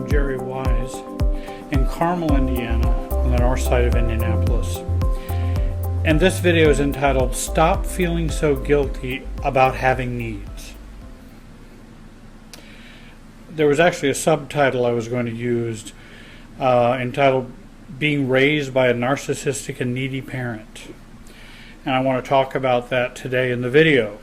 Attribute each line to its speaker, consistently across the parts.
Speaker 1: I'm Jerry Wise in Carmel, Indiana, on the north side of Indianapolis. And this video is entitled, Stop Feeling So Guilty About Having Needs. There was actually a subtitle I was going to use entitled, Being Raised by a Narcissistic and Needy Parent. And I want to talk about that today in the video.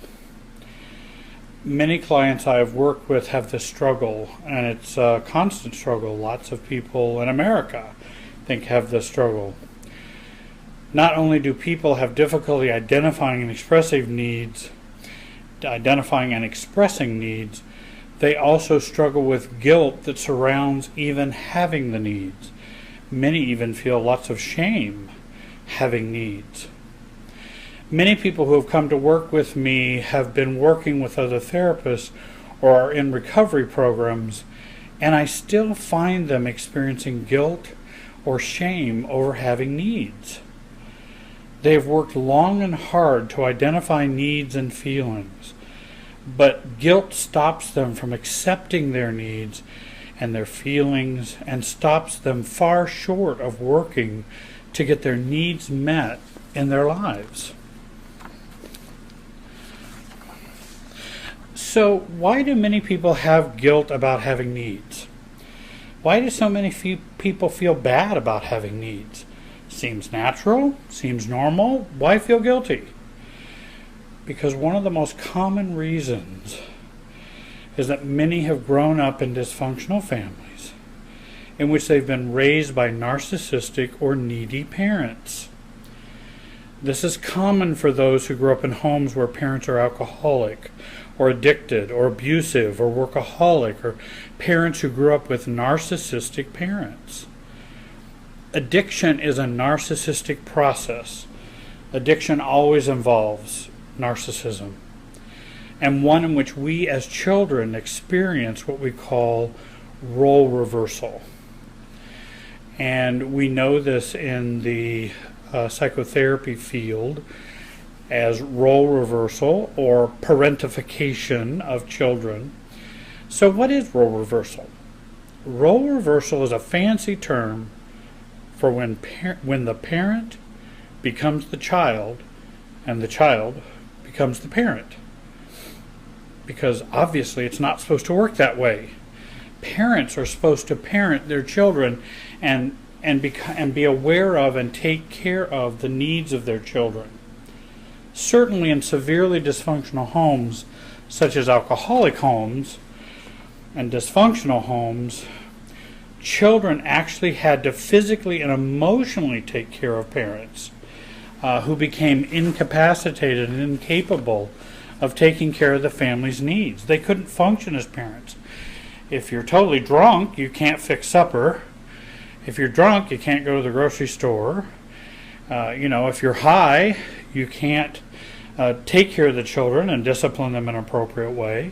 Speaker 1: Many clients I have worked with have this struggle, and it's a constant struggle. Lots of people in America, I think, have this struggle. Not only do people have difficulty identifying and expressing needs, they also struggle with guilt that surrounds even having the needs. Many even feel lots of shame having needs. Many people who have come to work with me have been working with other therapists or are in recovery programs, and I still find them experiencing guilt or shame over having needs. They have worked long and hard to identify needs and feelings, but guilt stops them from accepting their needs and their feelings and stops them far short of working to get their needs met in their lives. So why do many people have guilt about having needs? Why do so many people feel bad about having needs? Seems natural, seems normal. Why feel guilty? Because one of the most common reasons is that many have grown up in dysfunctional families in which they've been raised by narcissistic or needy parents. This is common for those who grew up in homes where parents are alcoholic or addicted or abusive or workaholic, or parents who grew up with narcissistic parents. Addiction is a narcissistic process. Addiction always involves narcissism, and one in which we as children experience what we call role reversal. And we know this in the psychotherapy field as role reversal or parentification of children. So what is role reversal? Role reversal is a fancy term for when the parent becomes the child and the child becomes the parent. Because obviously it's not supposed to work that way. Parents are supposed to parent their children and be aware of and take care of the needs of their children. Certainly in severely dysfunctional homes, such as alcoholic homes and dysfunctional homes, children actually had to physically and emotionally take care of parents who became incapacitated and incapable of taking care of the family's needs. They couldn't function as parents. If you're totally drunk, you can't fix supper. If you're drunk, you can't go to the grocery store. If you're high, you can't take care of the children and discipline them in an appropriate way.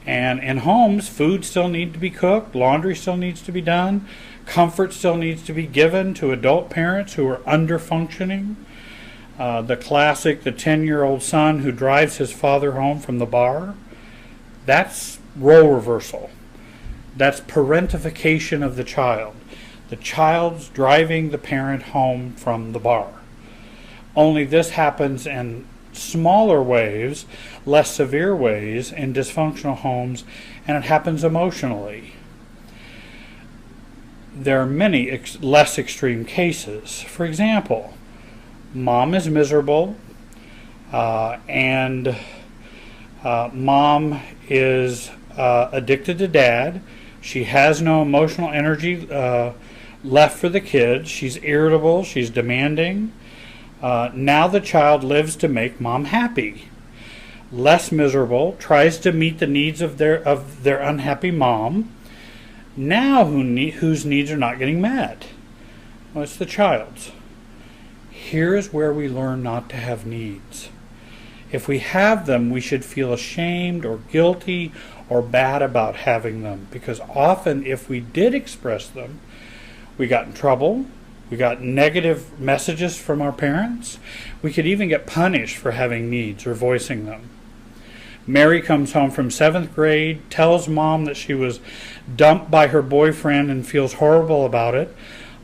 Speaker 1: And in homes, food still needs to be cooked, laundry still needs to be done, comfort still needs to be given to adult parents who are under-functioning. The classic, the 10-year-old son who drives his father home from the bar, that's role reversal. That's parentification of the child. The child's driving the parent home from the bar. Only this happens in smaller ways, less severe ways in dysfunctional homes, and it happens emotionally. There are many less extreme cases. For example, mom is miserable and mom is addicted to dad. She has no emotional energy left for the kids. She's irritable. She's demanding. Now the child lives to make mom happy. Less miserable, tries to meet the needs of their unhappy mom. Now whose needs are not getting met? Well, it's the child's. Here's where we learn not to have needs. If we have them, we should feel ashamed or guilty or bad about having them, because often if we did express them, we got in trouble, we got negative messages from our parents, we could even get punished for having needs or voicing them. Mary comes home from 7th grade, tells mom that she was dumped by her boyfriend and feels horrible about it.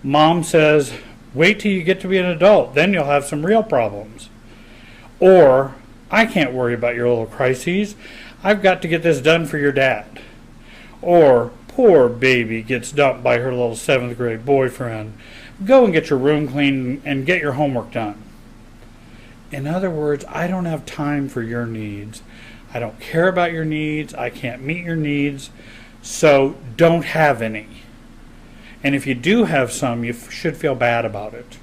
Speaker 1: Mom says, wait till you get to be an adult, then you'll have some real problems. Or, I can't worry about your little crises. I've got to get this done for your dad. Or, poor baby gets dumped by her little 7th grade boyfriend. Go and get your room clean and get your homework done. In other words, I don't have time for your needs. I don't care about your needs. I can't meet your needs. So don't have any. And if you do have some, you should feel bad about it.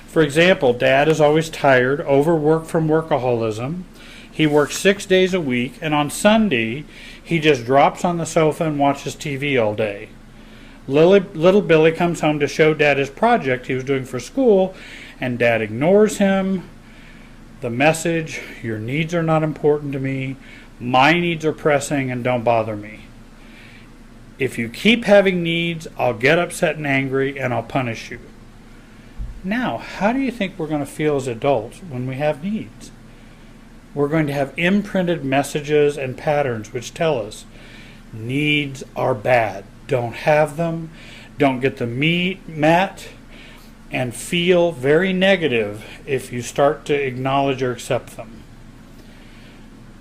Speaker 1: For example, dad is always tired, overworked from workaholism. He works 6 days a week, and on Sunday, he just drops on the sofa and watches TV all day. Little Billy comes home to show dad his project he was doing for school, and dad ignores him. The message, your needs are not important to me, my needs are pressing, and don't bother me. If you keep having needs, I'll get upset and angry, and I'll punish you. Now, how do you think we're going to feel as adults when we have needs? We're going to have imprinted messages and patterns which tell us needs are bad. Don't have them, don't get them met, and feel very negative if you start to acknowledge or accept them.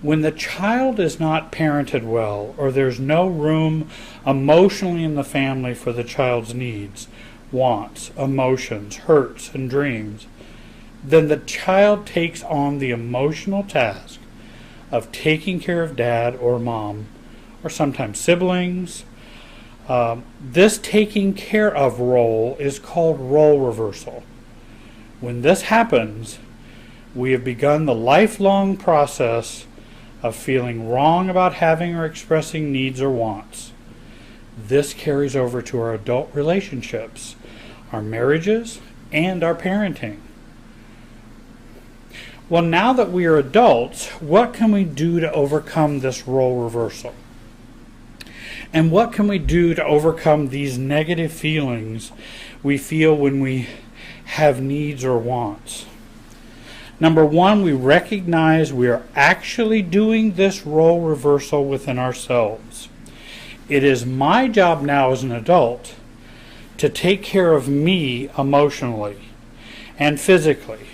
Speaker 1: When the child is not parented well, or there's no room emotionally in the family for the child's needs, wants, emotions, hurts, and dreams, then the child takes on the emotional task of taking care of dad or mom, or sometimes siblings. This taking care of role is called role reversal. When this happens, we have begun the lifelong process of feeling wrong about having or expressing needs or wants. This carries over to our adult relationships, our marriages, and our parenting. Well, now that we are adults, what can we do to overcome this role reversal? And what can we do to overcome these negative feelings we feel when we have needs or wants? Number one, we recognize we are actually doing this role reversal within ourselves. It is my job now as an adult to take care of me emotionally and physically.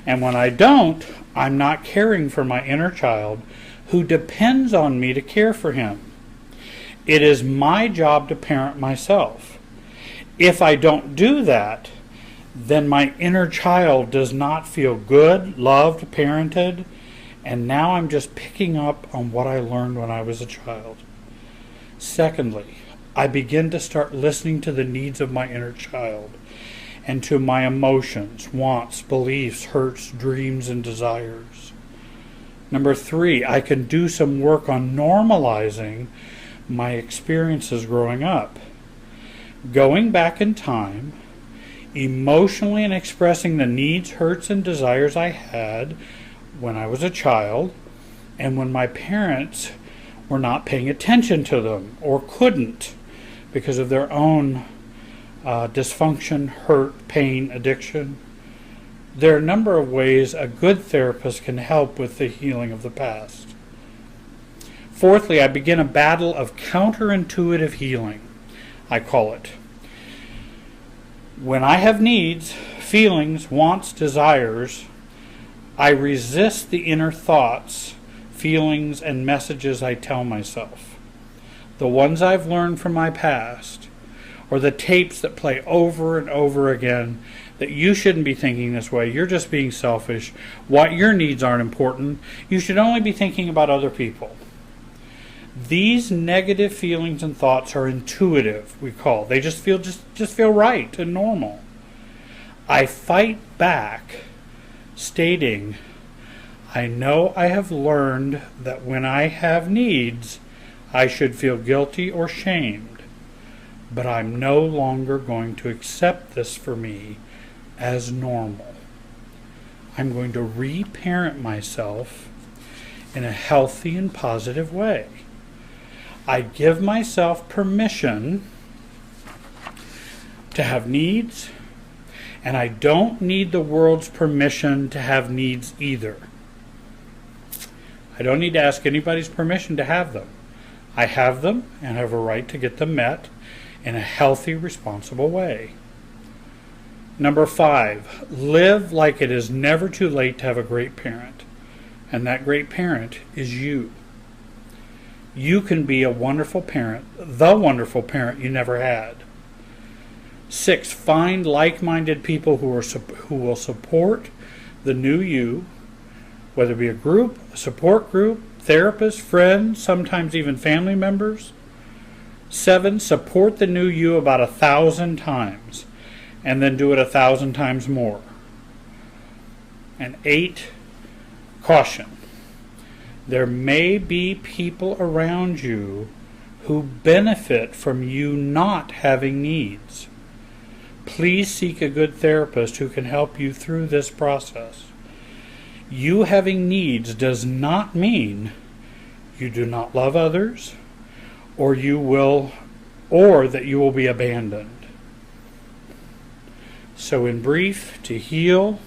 Speaker 1: And when I don't, I'm not caring for my inner child who depends on me to care for him. It is my job to parent myself. If I don't do that, then my inner child does not feel good, loved, parented, and now I'm just picking up on what I learned when I was a child. Secondly, I begin to start listening to the needs of my inner child and to my emotions, wants, beliefs, hurts, dreams, and desires. Number three, I can do some work on normalizing my experiences growing up. Going back in time, emotionally and expressing the needs, hurts, and desires I had when I was a child and when my parents were not paying attention to them or couldn't because of their own dysfunction, hurt, pain, addiction. There are a number of ways a good therapist can help with the healing of the past. Fourthly, I begin a battle of counterintuitive healing, I call it. When I have needs, feelings, wants, desires, I resist the inner thoughts, feelings, and messages I tell myself. The ones I've learned from my past, or the tapes that play over and over again that you shouldn't be thinking this way, you're just being selfish, what your needs aren't important, you should only be thinking about other people. These negative feelings and thoughts are intuitive, we call. They just feel right and normal. I fight back, stating, I know I have learned that when I have needs, I should feel guilty or shamed, but I'm no longer going to accept this for me as normal. I'm going to reparent myself in a healthy and positive way. I give myself permission to have needs, and I don't need the world's permission to have needs either. I don't need to ask anybody's permission to have them. I have them and have a right to get them met in a healthy, responsible way. Number 5, live like it is never too late to have a great parent. And that great parent is you. You can be a wonderful parent, the wonderful parent you never had. 6, find like-minded people who will support the new you, whether it be a group, a support group, therapist, friends, sometimes even family members. 7, support the new you about 1,000 times, and then do it 1,000 times more. And 8, caution. There may be people around you who benefit from you not having needs. Please seek a good therapist who can help you through this process. You having needs does not mean you do not love others, or that you will be abandoned. So in brief, to heal,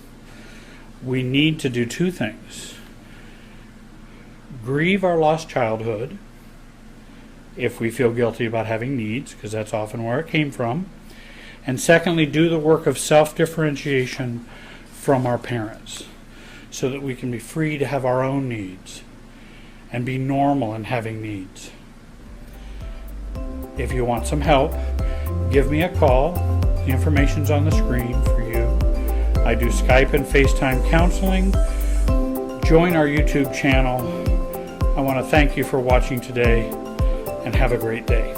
Speaker 1: we need to do 2 things. Grieve our lost childhood, if we feel guilty about having needs, because that's often where it came from. And secondly, do the work of self-differentiation from our parents, so that we can be free to have our own needs and be normal in having needs. If you want some help, give me a call. The information's on the screen for you. I do Skype and FaceTime counseling. Join our YouTube channel. I want to thank you for watching today, and have a great day.